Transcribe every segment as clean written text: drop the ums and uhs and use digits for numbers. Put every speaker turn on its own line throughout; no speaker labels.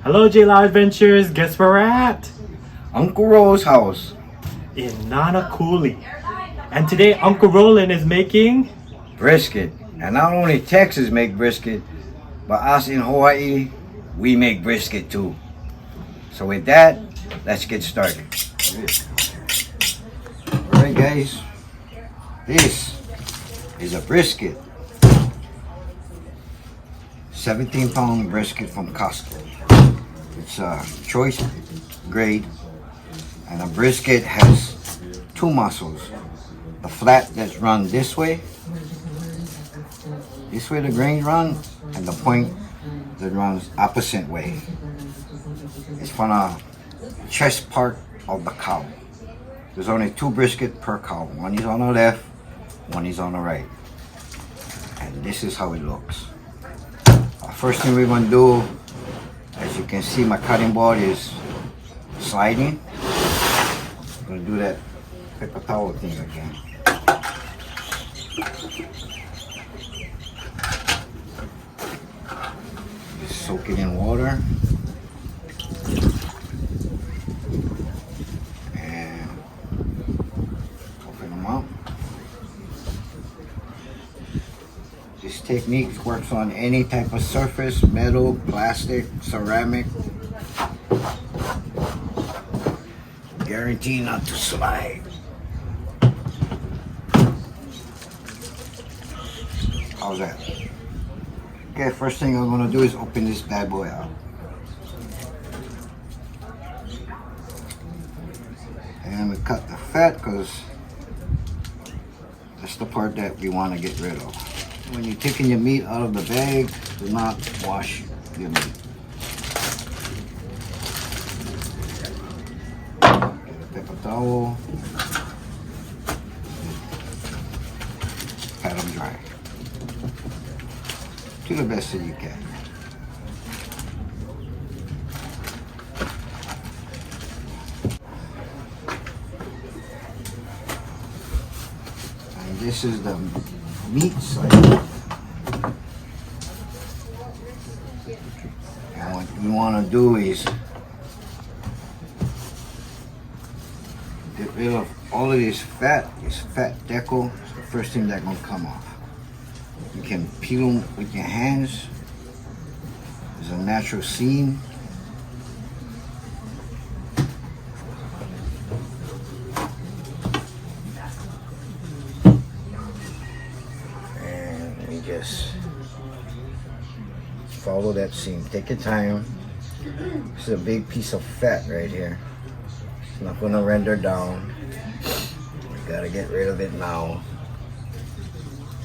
Hello J-Law Adventures, guess where we're at?
Uncle Row's house.
In Nanakuli. And today Uncle Rowland is making
Brisket. And not only Texas make brisket, but us in Hawaii, we make brisket too. So with that, let's get started. Alright guys, this is a brisket. 17-pound brisket from Costco. It's a choice grade, and a brisket has two muscles. The flat that's run this way the grain run, and the point that runs opposite way. It's from the chest part of the cow. There's only two brisket per cow. One is on the left, one is on the right. And this is how it looks. First thing we're going to do, as you can see, my cutting board is sliding. I'm going to do that paper towel thing again. Just soak it in water. And open them up. This technique works on any type of surface, metal, plastic, ceramic. Guarantee not to slide. How's that? Okay, first thing I'm gonna do is open this bad boy out. And we cut the fat because that's the part that we want to get rid of. When you're taking your meat out of the bag, do not wash your meat. Get a paper towel. Pat them dry. Do the best that you can. And this is the meat side. And what we want to do is get rid of all of this fat deco. It's the first thing that's going to come off. You can peel them with your hands. There's a natural seam. Just follow that seam. Take your time. This is a big piece of fat right here. It's not going to render down. We got to get rid of it now,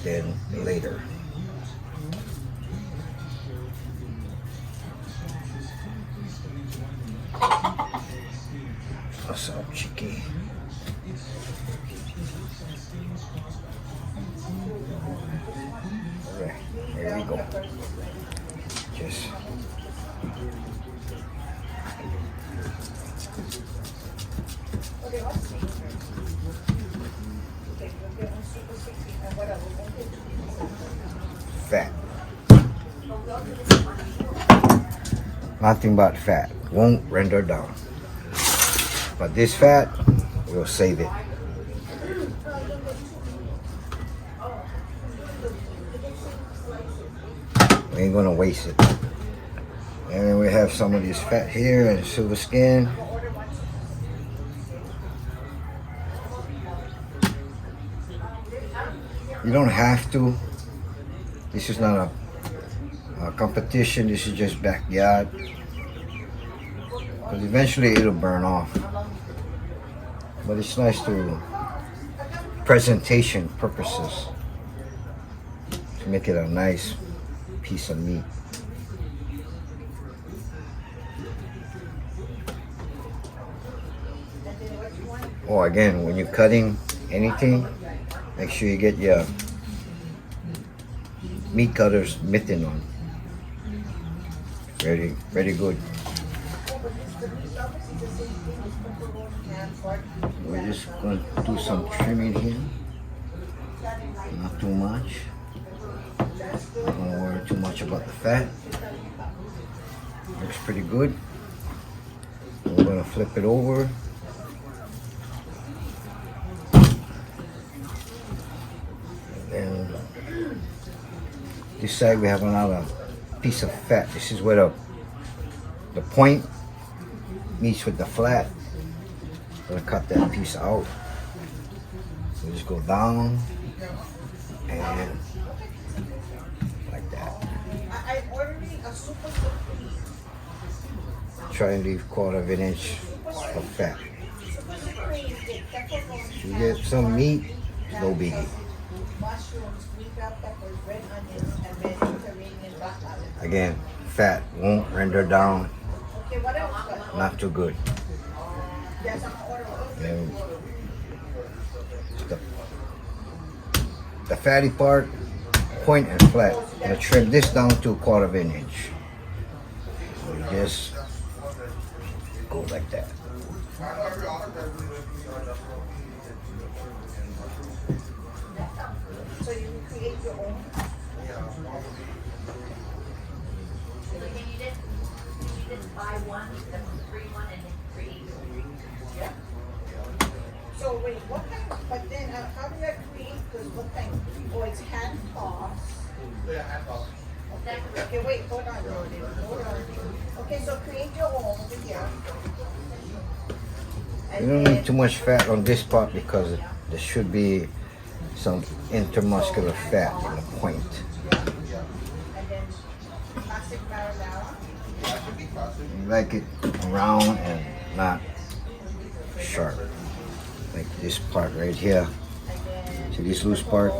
then later. What's up, Chicky? There we go. Just fat. Nothing but fat. Won't render down. But this fat, we'll save it. We ain't gonna waste it. And then we have some of this fat here and silver skin. You don't have to. This is not a competition. This is just backyard. Because eventually it'll burn off. But it's nice to presentation purposes to make it a nice piece of meat. Oh, again, when you're cutting anything, make sure you get your meat cutter's mitten on. Very good. We're just going to do some trimming here. Not too much. Not going to worry too much about the fat. Looks pretty good. We're gonna flip it over. And this side we have another piece of fat. This is where the point meets with the flat. I'm gonna cut that piece out. So just go down and like that. Try and leave 1/4 inch of fat. You get some meat, no biggie. Again, fat won't render down. Not too good. And the fatty part, point and flat. I'm gonna trim this down to 1/4 inch. So you just go like that.
So you create your own. You just buy one, then free one, and then create your own. Yeah. So wait, what kind? But then how do I create? Because what kind? Oh, it's hand toss.
Yeah, hand toss.
Okay, wait, hold on. Hold on. Okay, so create your own over here.
You don't need too much fat on this part because there should be some intermuscular fat in the point.
And then classic marinara.
You like it round and not sharp. Like this part right here. See this loose part?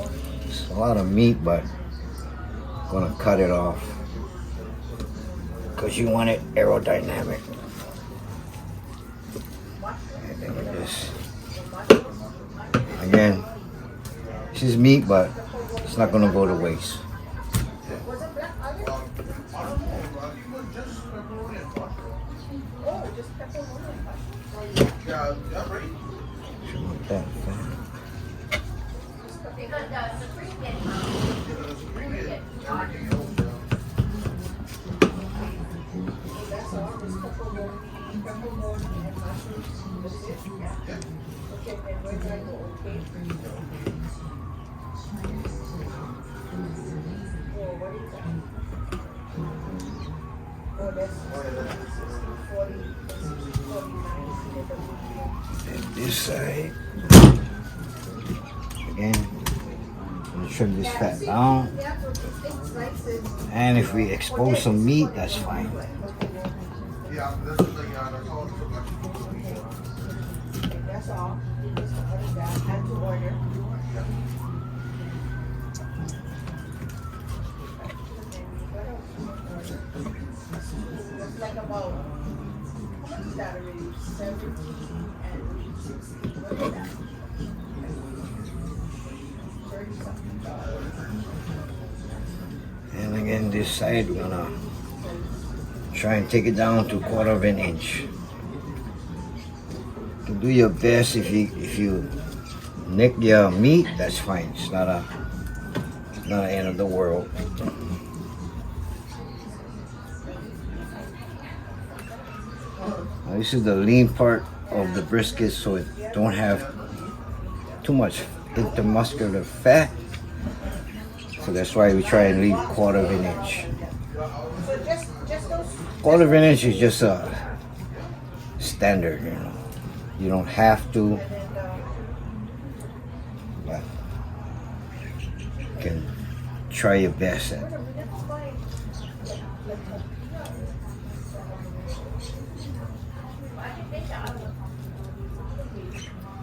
It's a lot of meat, but I'm gonna cut it off because you want it aerodynamic. And then you just, again, this is meat, but it's not gonna go to waste.
Was it black olive? Oh, just pepperoni.
Yeah, right.
Something like that.
Because the spring gets that's all. Just pepperoni and mushrooms. That's it. Yeah. Okay, and where do I go? Okay. Oh, what is that? Oh, that's 40, 49.
And this side, again, I'm gonna trim this fat down.
Yeah, so it's slices.
And if we expose some meat, that's fine.
Yeah, this is the that's all.
That's all. Just to order that. Add to order. It's like about, how much is that already? 70 and 60. What is that? 30 something dollars.
And again, this side, we're gonna try and take it down to 1/4 inch. You can do your best. If you nick your meat, that's fine. It's not the end of the world. Now, this is the lean part of the brisket, so it don't have too much intermuscular fat. So that's why we try and leave 1/4 inch.
So just those.
1/4 inch is just a standard, you know. You don't have to, but you can try your best at it.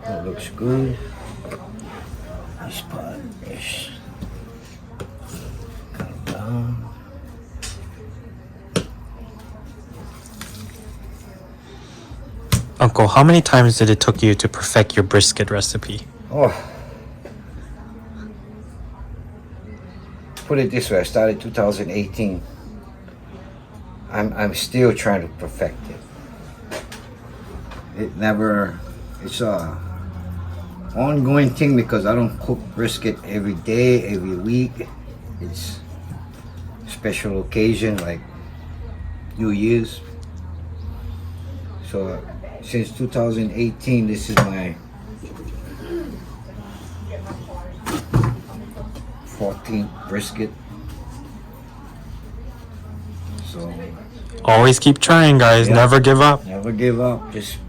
That looks good. This part is come down.
Uncle, how many times did it took you to perfect your brisket recipe?
Oh, put it this way, I started 2018. I'm still trying to perfect it. It's a ongoing thing because I don't cook brisket every day, every week. It's special occasion like few years. So since 2018, this is my 14th brisket. So
Always keep trying, guys.
Yeah.
Never give up.
never give up. Just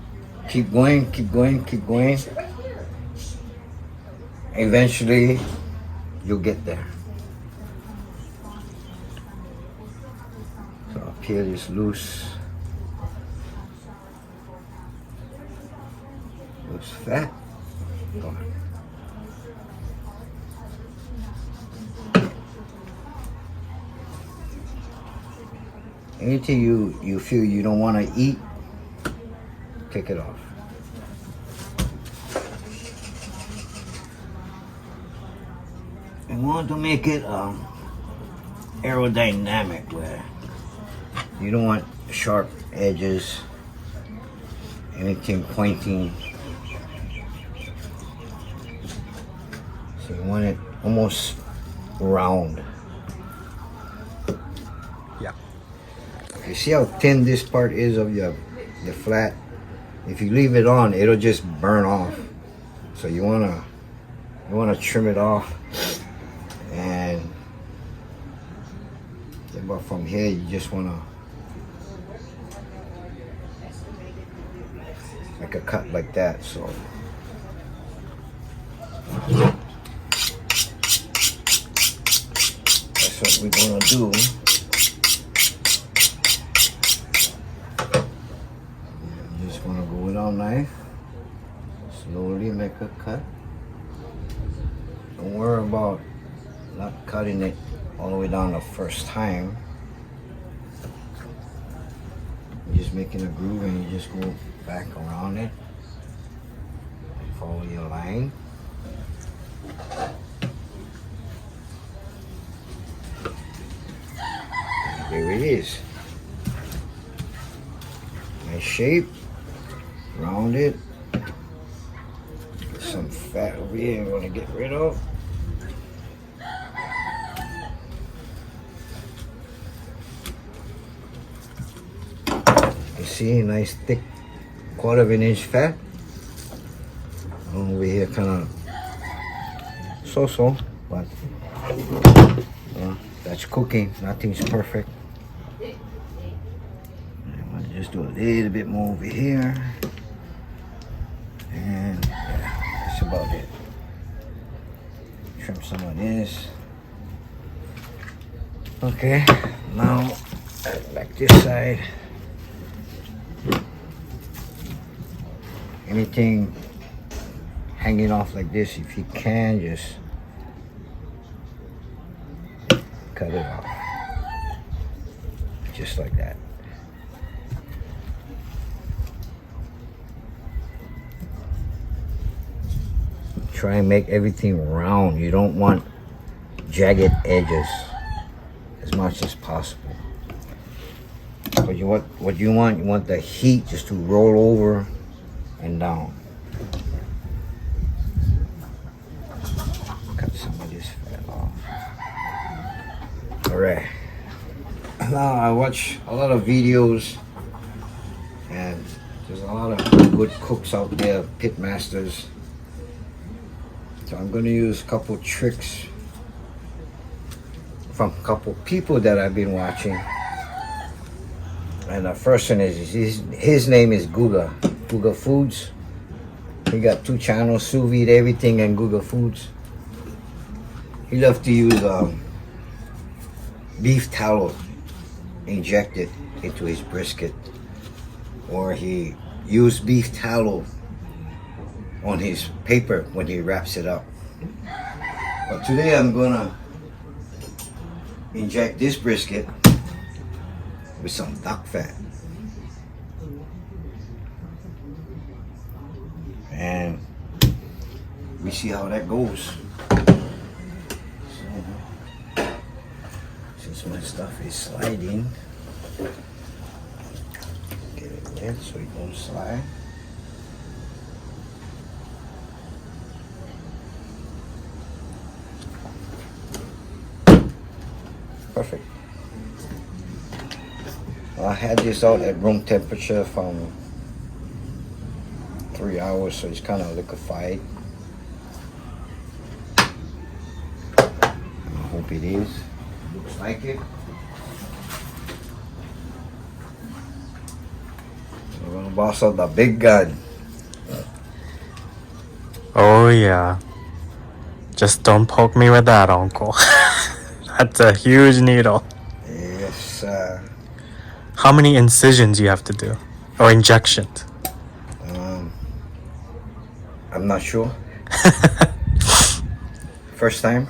keep going, keep going, keep going. Eventually, you'll get there. So up here is loose. Loose fat. Go on. Anything you feel you don't want to eat, take it off. I want to make it aerodynamic where you don't want sharp edges, anything pointing. So you want it almost round.
Yeah.
You see how thin this part is of the flat? If you leave it on, it'll just burn off. So you wanna trim it off, and about from here you just wanna make a cut like that. So that's what we're gonna do. Just wanna go with our knife, slowly make a cut. Don't worry about not cutting it all the way down the first time. You're just making a groove and you just go back around it. Follow your line. There it is. Nice shape. Round it. Some fat over here I'm gonna get rid of. You see, nice thick 1/4 inch fat. Over here kind of so-so, but that's cooking. Nothing's perfect. I'm gonna just do a little bit more over here. And yeah, that's about it. Trim some of this. Okay, now back this side. Anything hanging off like this, if you can, just cut it off. Just like that. Try and make everything round. You don't want jagged edges as much as possible. But you want the heat just to roll over and down. Cut some of this fat off. Alright. Now I watch a lot of videos, and there's a lot of good cooks out there, pit masters. So I'm going to use a couple tricks from a couple people that I've been watching. And the first one is, his name is Guga Foods. He got 2 channels, sous vide everything, and Guga Foods. He loves to use beef tallow injected into his brisket, or he used beef tallow on his paper when he wraps it up. But today I'm gonna inject this brisket with some duck fat. And we see how that goes. So, since my stuff is sliding, get it wet so it don't slide. Perfect. Well, had this out at room temperature from 3 hours, so it's kind of liquefied. I hope it is. Looks like it. We're gonna boss out the big gun.
Oh yeah. Just don't poke me with that, Uncle. That's a huge needle.
Yes,
How many incisions you have to do? Or injections?
I'm not sure. First time.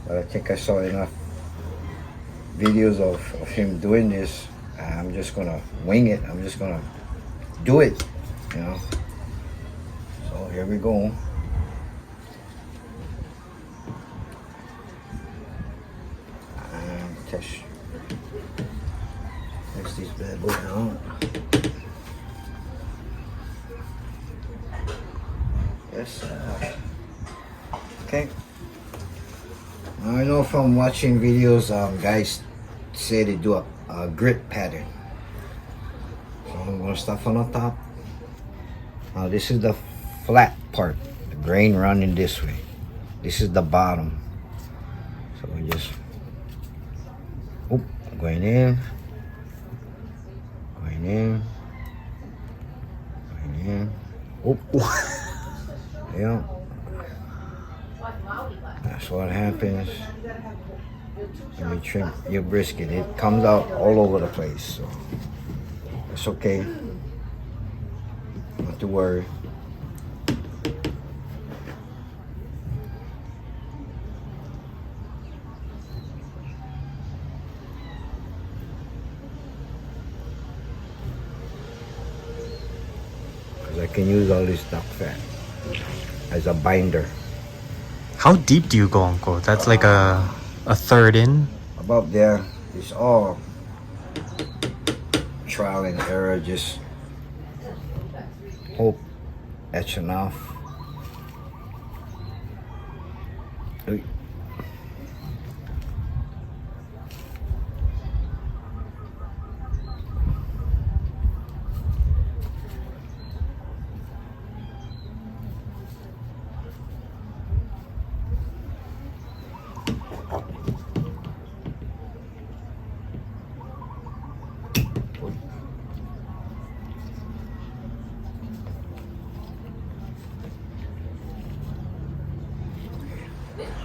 But I think I saw enough videos of him doing this. I'm just gonna wing it. I'm just gonna do it, you know. So here we go. And test these bad boys out. Yes. Okay. I know from watching videos, guys say they do a grit pattern. So I'm gonna start from the top. Now this is the flat part, the grain running this way. This is the bottom. So we just, going in, going in, going in. Yeah. That's what happens when you trim your brisket. It comes out all over the place, so it's okay. Not to worry. Because I can use all this duck fat as a binder.
How deep do you go, Uncle? That's like a third in?
About there, it's all trial and error. Just hope that's enough.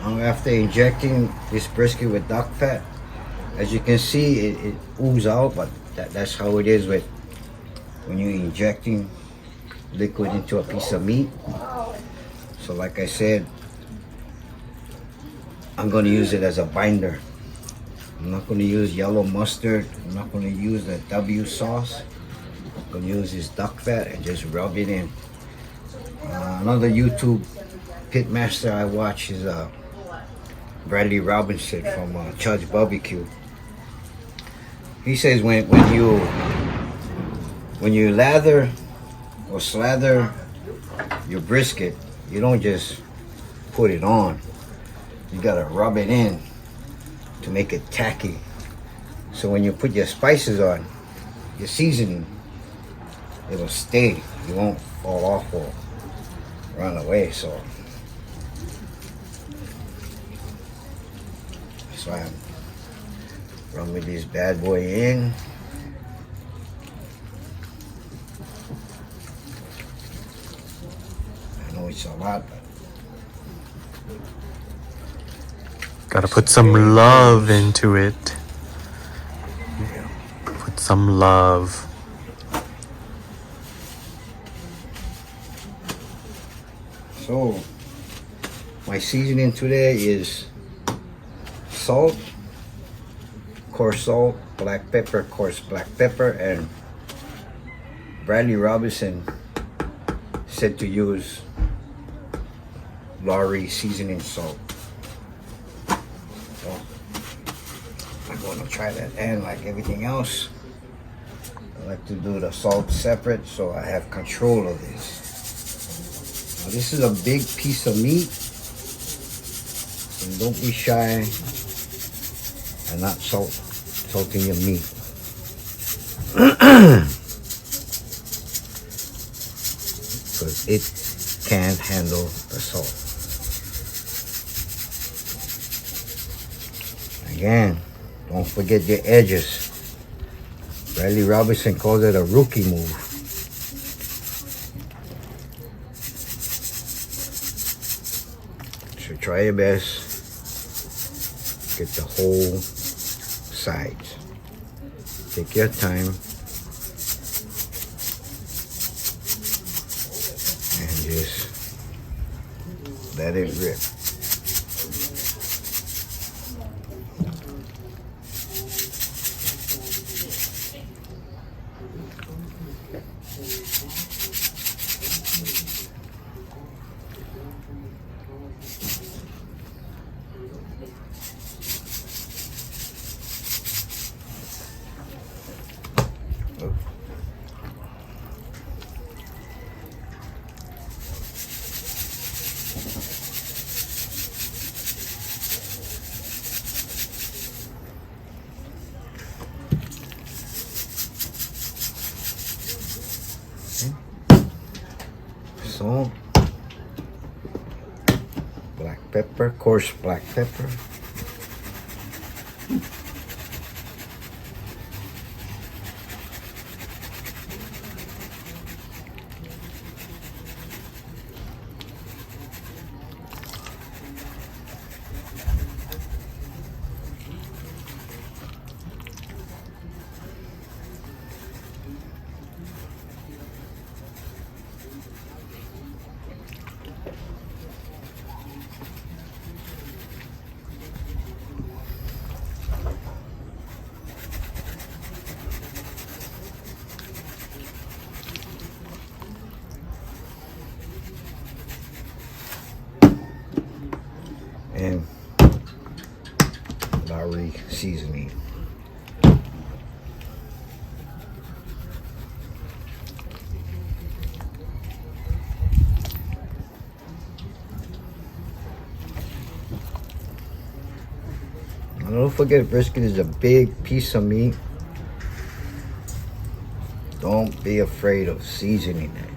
After injecting this brisket with duck fat, as you can see, it oozes out, but that's how it is with when you're injecting liquid into a piece of meat. So like I said, I'm going to use it as a binder. I'm not going to use yellow mustard. I'm not going to use the W sauce. I'm going to use this duck fat and just rub it in. Another YouTube pitmaster I watch is Bradley Robinson from Chud's Barbecue. He says when you lather or slather your brisket, you don't just put it on. You gotta rub it in to make it tacky. So when you put your spices on, your seasoning, it'll stay. You won't fall off or run away. So that's why I'm rubbing this bad boy in. I know it's a lot, but
gotta put some love into it. Put some love.
So my seasoning today is salt, coarse salt, black pepper, coarse black pepper, and Bradley Robinson said to use Lowry seasoning salt. So I'm going to try that, and like everything else, I like to do the salt separate so I have control of this. Now, this is a big piece of meat, and don't be shy. I and not salting your meat. Because it can't handle the salt. Again, don't forget your edges. Riley Robinson calls it a rookie move. So try your best. Get the whole sides. Take your time. And just let it rip. Salt, black pepper, coarse black pepper. And Lowry seasoning. And don't forget, brisket is a big piece of meat. Don't be afraid of seasoning it.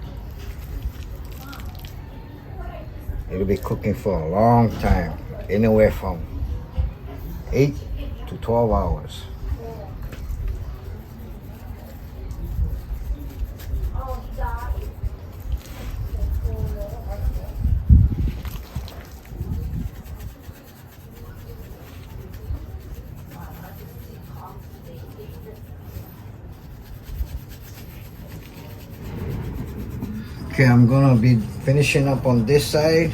It'll be cooking for a long time, anywhere from 8 to 12 hours. Okay, I'm gonna be finishing up on this side.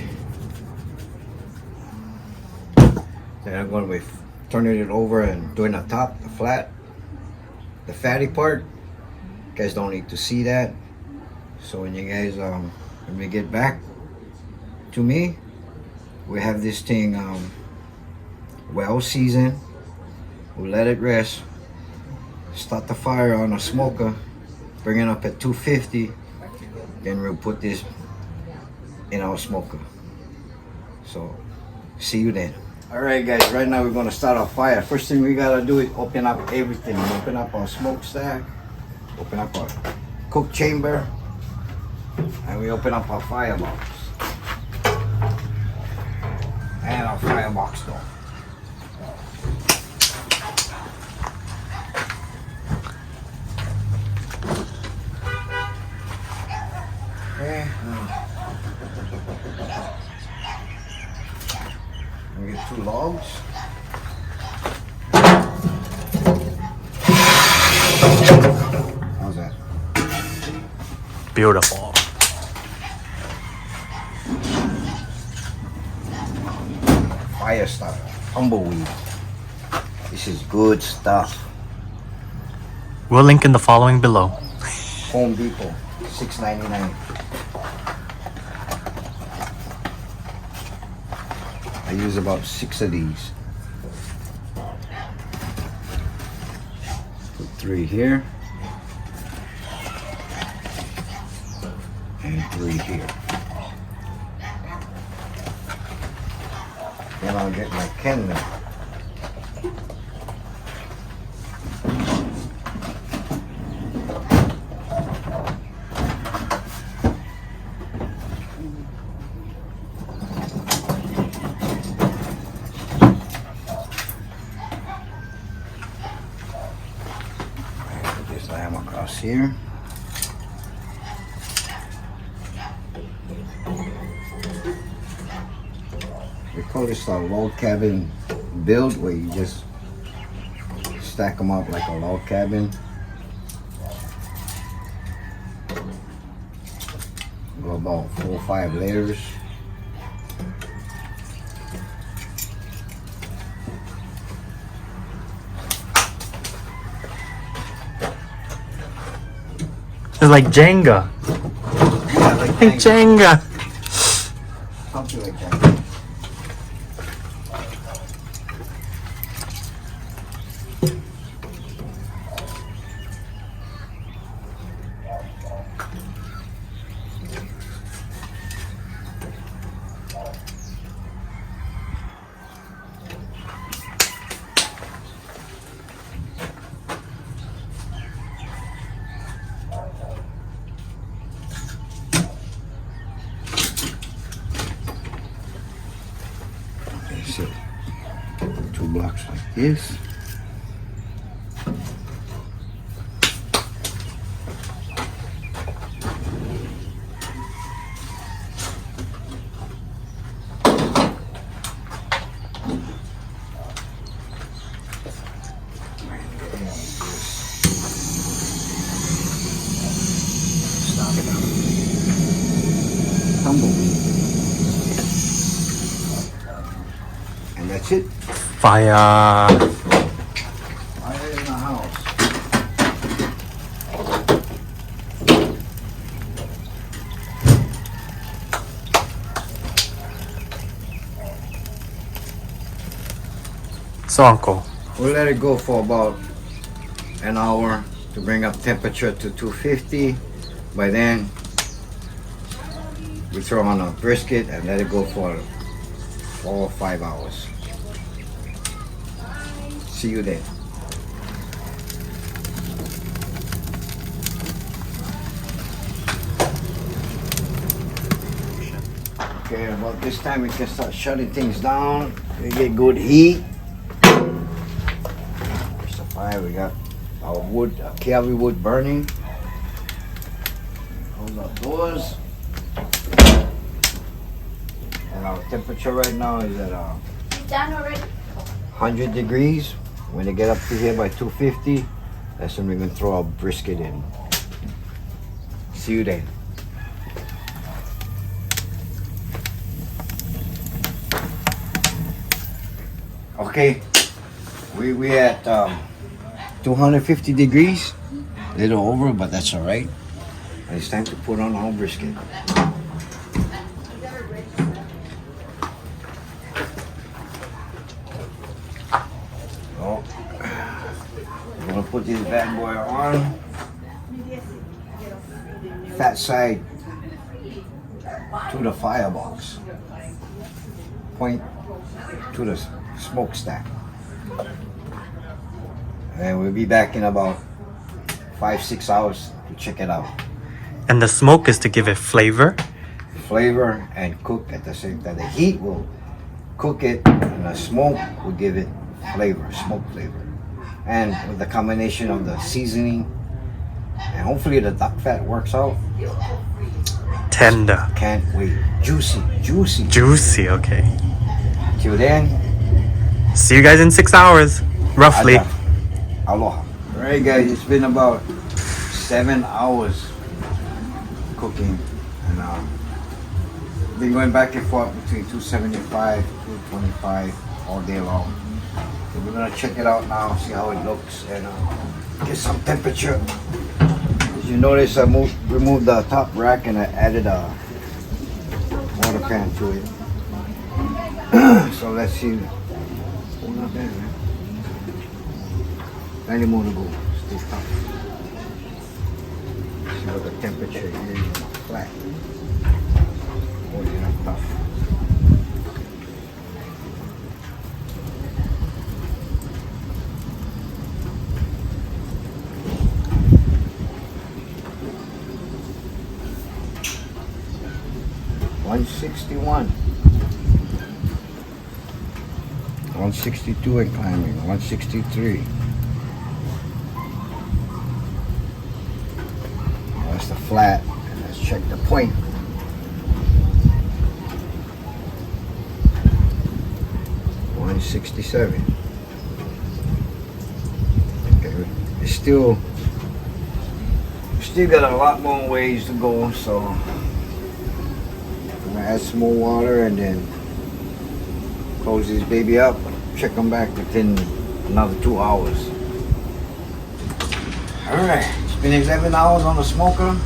Then I'm gonna be turning it over and doing the top, the flat, the fatty part. You guys don't need to see that. So when you guys when we get back to me, we have this thing well seasoned. We'll let it rest. Start the fire on a smoker, bring it up at 250. Then we'll put this in our smoker. So, see you then. Alright guys, right now we're gonna start our fire. First thing we gotta do is open up everything. Open up our smokestack, open up our cook chamber, and we open up our firebox. And our firebox door. Okay. We get 2 logs. How's that?
Beautiful.
Fire starter, tumbleweed. This is good stuff.
We'll link in the following below.
Home Depot, $6.99. I use about 6 of these. Put 3 here. And 3 here. Then I'll get my Kenner. Slam across here. We call this a log cabin build, where you just stack them up like a log cabin. Go about 4 or 5 layers.
It's like Jenga.
Yeah, like
Like Jenga.
something like that. So, 2 blocks like this. Stop it out. Tumbleweed. And that's it.
Fire.
Fire in the house.
So, Uncle,
We'll let it go for about an hour to bring up temperature to 250. By then, we throw on a brisket and let it go for 4 or 5 hours. See you then. Okay, about this time we can start shutting things down. We get good heat. There's the fire. We got our wood, Kiawe wood burning. Close our doors. And our temperature right now is at
Done already?
100 degrees. When they get up to here by 250, that's when we're gonna throw our brisket in. See you then. Okay, we at 250 degrees, a little over, but that's all right. And it's time to put on our brisket. Oh, we're gonna put this bad boy on. Fat side to the firebox. Point to the smokestack. And we'll be back in about 5-6 hours to check it out.
and the smoke is to give it flavor.
Flavor and cook at the same time. The heat will cook it, and the smoke will give it flavor, smoke flavor. And with the combination of the seasoning, and hopefully the duck fat works out.
Tender.
Can't wait. Juicy, juicy.
Juicy, okay.
Till then,
See you guys in 6 hours, roughly.
aloha. Alright guys, it's been about 7 hours cooking, and been going back and forth between 275, 225 all day long. So we're gonna check it out now, see how it looks, and get some temperature. As you notice, I removed the top rack and I added a water pan to it. So let's see. Oh, not bad, man. Plenty more to go. Stay tough. See what the temperature is. Flat. Holding up tough. $161. 162 and climbing. 163. flat. And let's check the point. $167. Okay, it's still got a lot more ways to go, so I'm gonna add some more water and then close this baby up. Check them back within another 2 hours. Alright, it's been 11 hours on the smoker.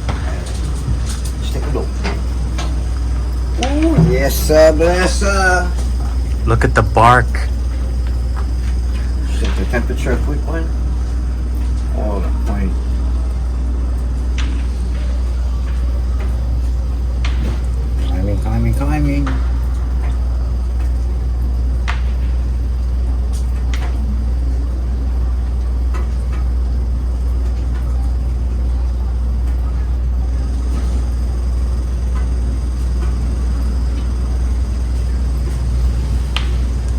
Let's take a look. Ooh, yes sir, bless sir.
Look at the bark.
Set the temperature a quick one. Oh, the point. Climbing.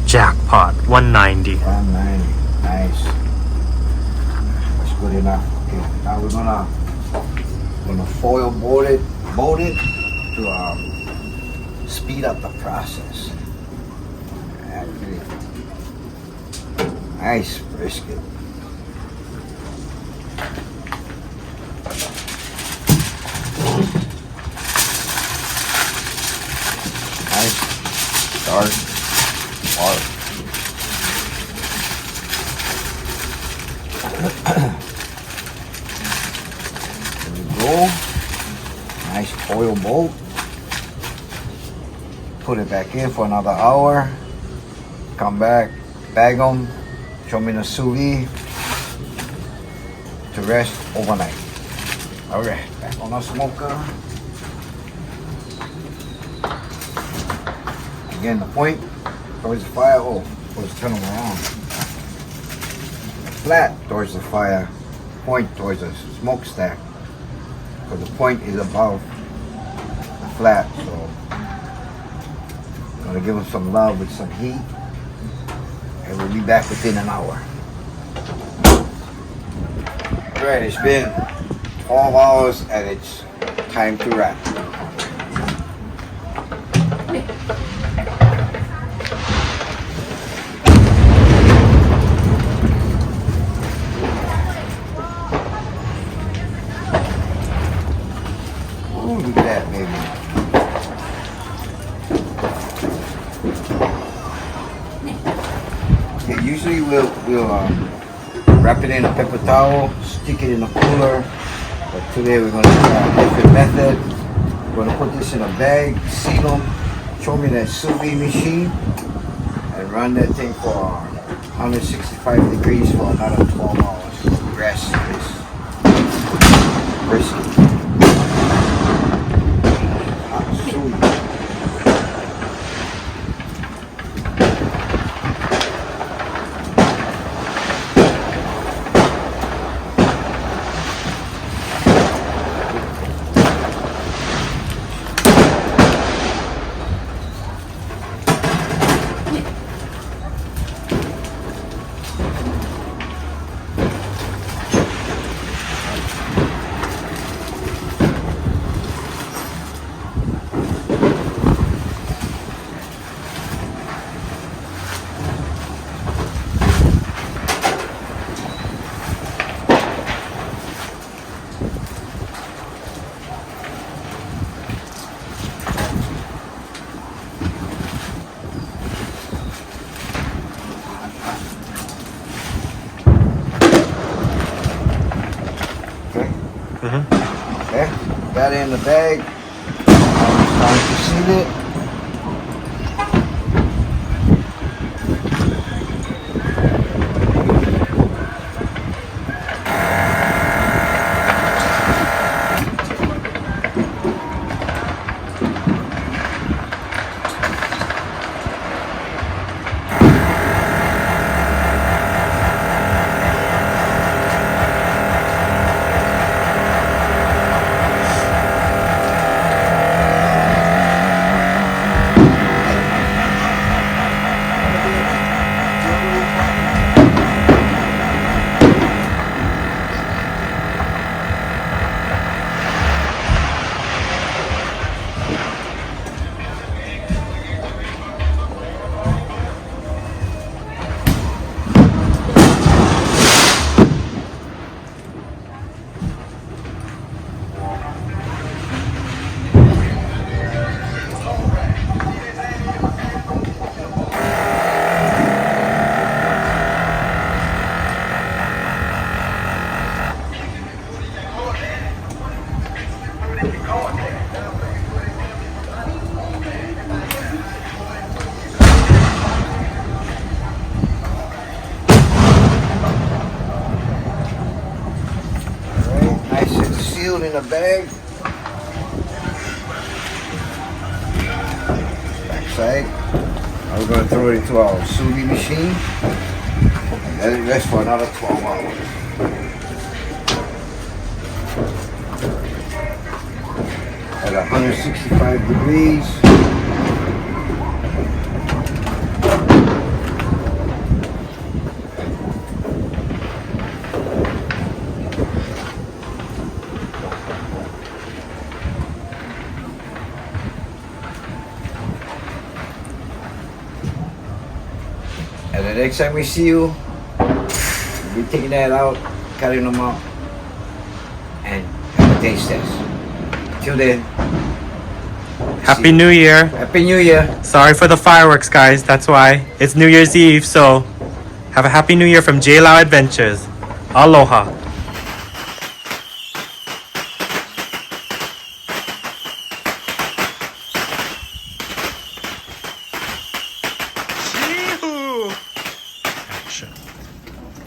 Jackpot, 190.
190. Nice. That's good enough. Okay, now we're gonna foil bolt it to speed up the process. Nice brisket. Nice dark bark. There we go. Nice foil bolt. Put it back in for another hour. Come back, bag them, show me the sous vide to rest overnight. Alright, back on our smoker. Again, the point towards the fire. Oh, let's turn them around. Flat towards the fire, point towards the smokestack. Because the point is above the flat, so gonna give them some love with some heat, and we'll be back within an hour. Alright, it's been 12 hours and it's time to wrap. Ooh, look at that, baby. Usually we'll wrap it in a paper towel, stick it in a cooler, but today we're going to try a different method. We're going to put this in a bag, seal them, show me that sous vide machine, and run that thing for 165 degrees for another 12 hours. Rest this brisket. Hot sous vide. Okay, got it in the bag. Now it's time to seal it. sealed in a bag. Backside. Now we're going to throw it into our sous vide machine and let it rest for another 12 hours. At 165 degrees. And the next time we see you, we'll be taking that out, cutting them up, and have a taste test. Till then,
Happy New Year.
Happy New Year.
Sorry for the fireworks, guys. That's why. It's New Year's Eve, so have a Happy New Year from J Lao Adventures. Aloha.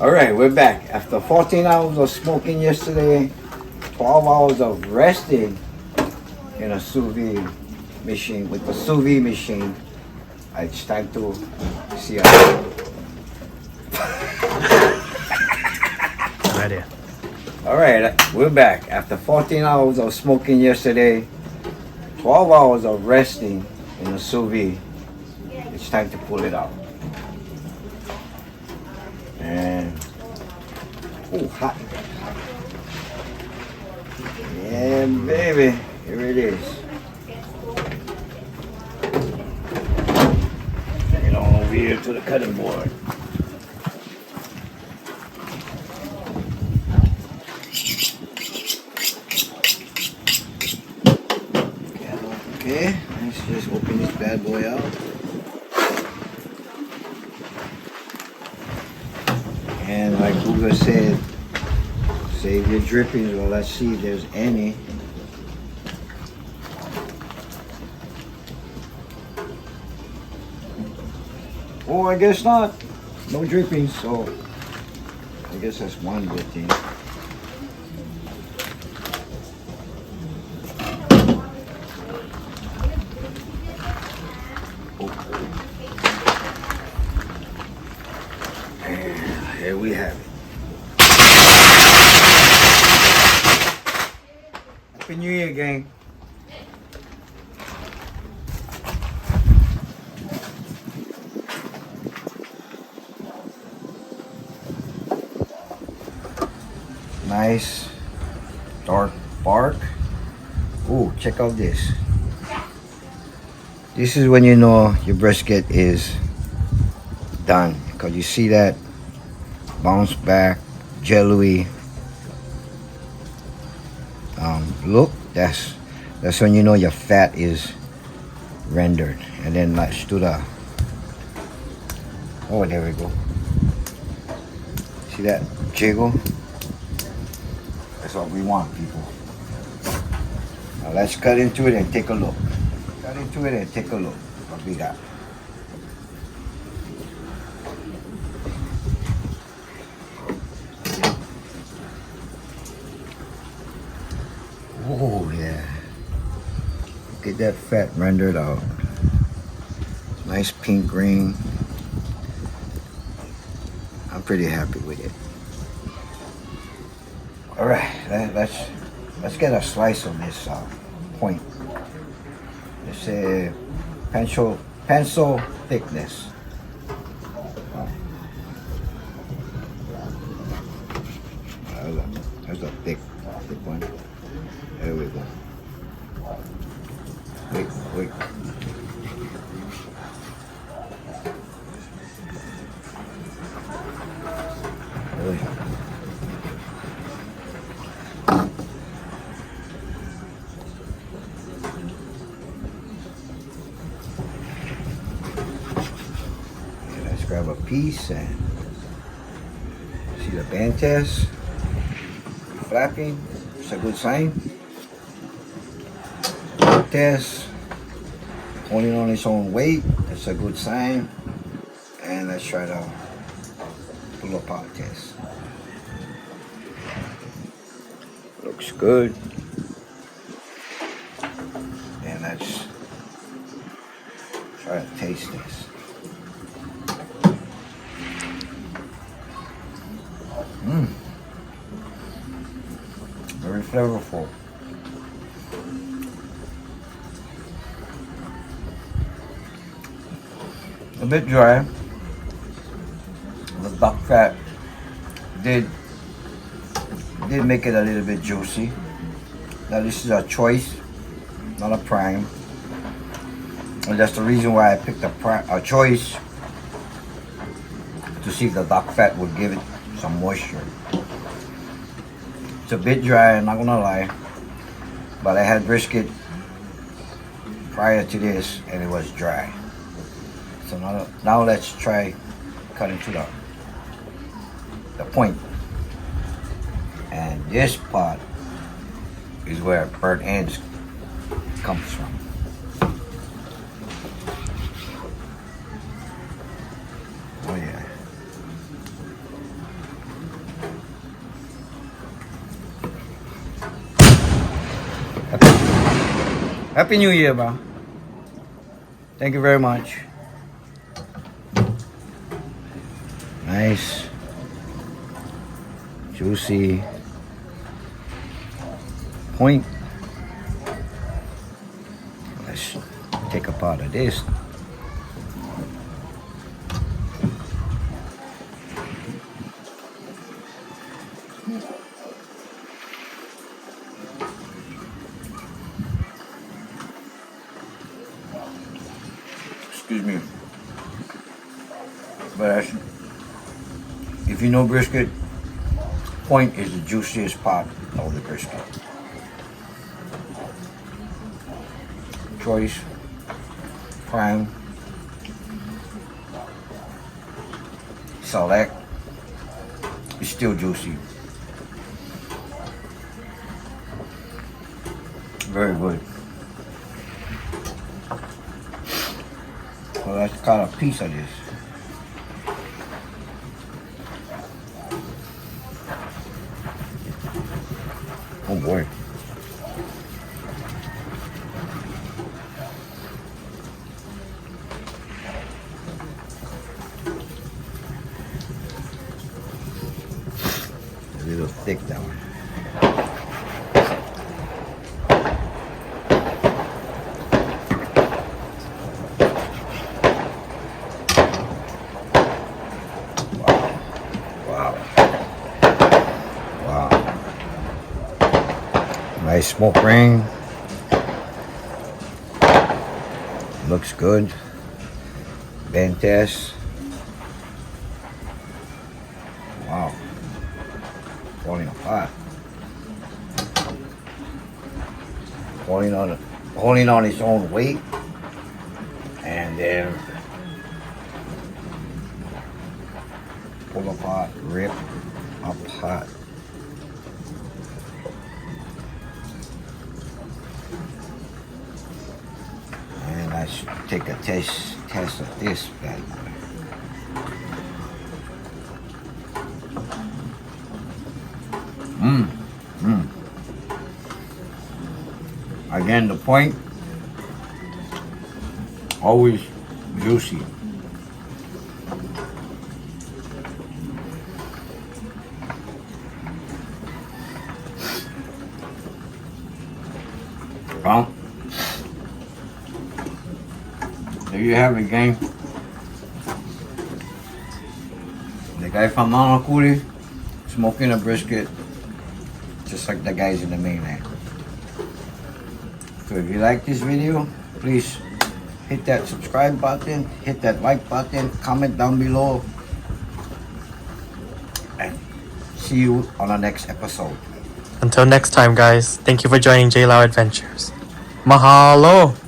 All right, we're back. After 14 hours of smoking yesterday, 12 hours of resting in a sous vide machine, with the sous vide machine, it's time to see us.
Ready.
All right, we're back. After 14 hours of smoking yesterday, 12 hours of resting in a sous vide, it's time to pull it out. And oh, hot. Yeah, baby, here it is. Bring it on over here to the cutting board. Okay, let's just open this bad boy out. And like Google said, save your drippings. Well, let's see if there's any. Oh, I guess not. No drippings, so I guess that's one good thing. And here we have it. Happy New Year, gang. Nice dark bark. Ooh, check out this. This is when you know your brisket is done, because you see that bounce back, jelly look. That's when you know your fat is rendered. And then let's do the, oh, there we go. See that jiggle? That's what we want, people. Now let's cut into it and take a look. Cut into it and take a look what we got. Oh yeah. Look at that fat rendered out. Nice pink green. I'm pretty happy with it. All right, let's get a slice of this point. It's a pencil thickness. There's a thick one. There we go. Wait. Let's grab a piece and see the band test. Flapping, it's a good sign. Test, holding on its own weight, that's a good sign. And let's try the pull apart test. Looks good. Very flavorful. A bit dry. The duck fat did make it a little bit juicy. Now this is a choice, not a prime. And that's the reason why I picked a choice, to see if the duck fat would give it some moisture. It's a bit dry, I'm not gonna lie, but I had brisket prior to this and it was dry. So now let's try cutting to the point. And this part is where burnt ends comes from. Oh yeah. Happy New Year, bro. Thank you very much. Nice. Juicy. Point. Let's take a part of this. Excuse me. But if you know brisket, point is the juiciest part of the brisket. Choice, prime, select, is still juicy. Very good. So let's cut a piece of this. Oh boy. A little thick that one. Nice smoke ring. Looks good. Bend test. Wow. Falling apart. Holding on its own weight. And then pull apart, rip apart. I should take a test of this bad boy. Again, the point, always juicy. Well, there you have it, gang. The guy from Mahalos smoking a brisket just like the guys in the mainland. So if you like this video, please hit that subscribe button, hit that like button, comment down below, and see you on the next episode.
Until next time, guys, thank you for joining JLao Adventures. Mahalo!